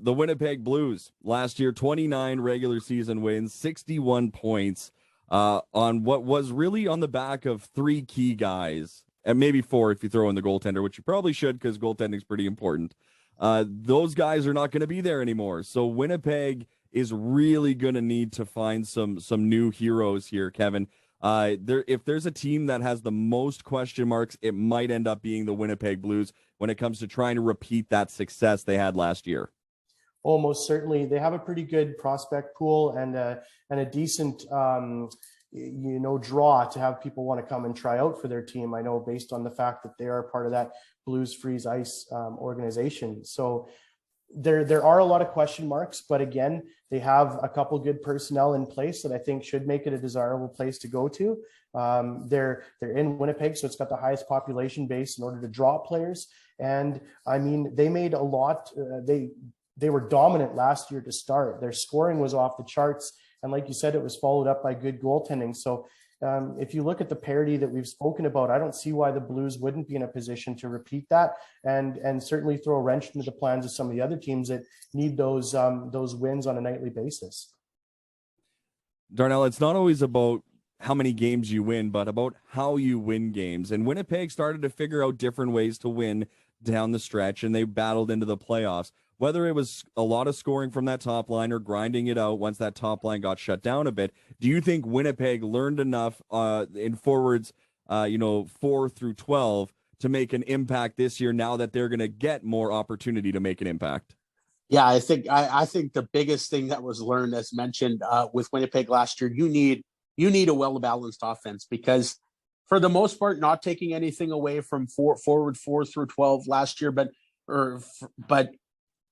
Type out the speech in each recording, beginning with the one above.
the Winnipeg Blues last year, 29 regular season wins, 61 points on what was really on the back of three key guys, and maybe four if you throw in the goaltender, which you probably should because goaltending is pretty important. Those guys are not going to be there anymore. So Winnipeg is really going to need to find some new heroes here, Kevin. If there's a team that has the most question marks, it might end up being the Winnipeg Blues when it comes to trying to repeat that success they had last year. Almost certainly. They have a pretty good prospect pool and a decent draw to have people want to come and try out for their team. I know based on the fact that they are part of that Blues Freeze Ice organization. So there are a lot of question marks, but again, they have a couple good personnel in place that I think should make it a desirable place to go to. They're in Winnipeg, so it's got the highest population base in order to draw players. And I mean, they made a lot. They were dominant last year to start. Their scoring was off the charts, and like you said, it was followed up by good goaltending. So if you look at the parity that we've spoken about, I don't see why the Blues wouldn't be in a position to repeat that and certainly throw a wrench into the plans of some of the other teams that need those wins on a nightly basis. Darnell, it's not always about how many games you win, but about how you win games. And Winnipeg started to figure out different ways to win down the stretch, and they battled into the playoffs. Whether it was a lot of scoring from that top line or grinding it out once that top line got shut down a bit, do you think Winnipeg learned enough in forwards, 4 through 12 to make an impact this year now that they're going to get more opportunity to make an impact? Yeah, I think the biggest thing that was learned, as mentioned with Winnipeg last year, you need a well-balanced offense, because for the most part, not taking anything away from forward 4 through 12 last year, but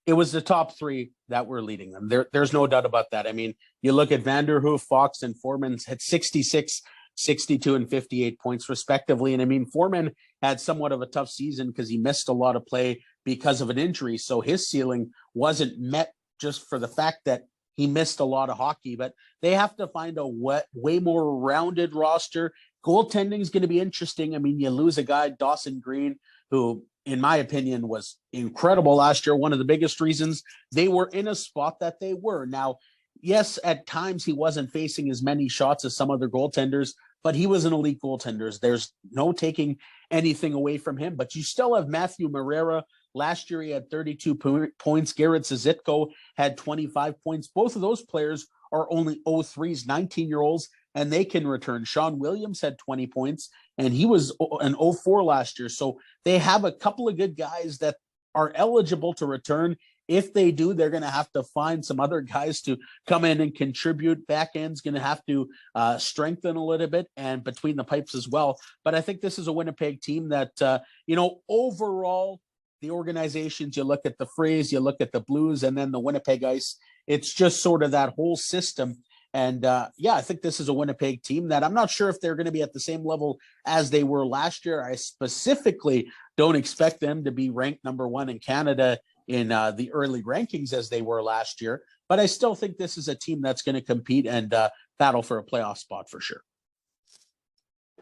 it was the top three that were leading them. There's no doubt about that. I mean, you look at Vanderhoof, Fox, and Foreman had 66, 62, and 58 points respectively. And I mean, Foreman had somewhat of a tough season because he missed a lot of play because of an injury. So his ceiling wasn't met just for the fact that he missed a lot of hockey. But they have to find a way more rounded roster. Goaltending is going to be interesting. I mean, you lose a guy, Dawson Green, who, in my opinion, was incredible last year. One of the biggest reasons they were in a spot that they were. Now, yes, at times he wasn't facing as many shots as some other goaltenders, but he was an elite goaltender. There's no taking anything away from him. But you still have Matthew Moreira. Last year, he had 32 points. Garrett Zizitko had 25 points. Both of those players are only 03s, 19-year-olds, and they can return. Sean Williams had 20 points, and he was an 04 last year. So they have a couple of good guys that are eligible to return. If they do, they're going to have to find some other guys to come in and contribute. Back end's going to have to strengthen a little bit, and between the pipes as well. But I think this is a Winnipeg team that, overall, the organizations, you look at the Freeze, you look at the Blues, and then the Winnipeg Ice, it's just sort of that whole system. And I think this is a Winnipeg team that I'm not sure if they're going to be at the same level as they were last year. I specifically don't expect them to be ranked number one in Canada in the early rankings as they were last year. But I still think this is a team that's going to compete and battle for a playoff spot for sure.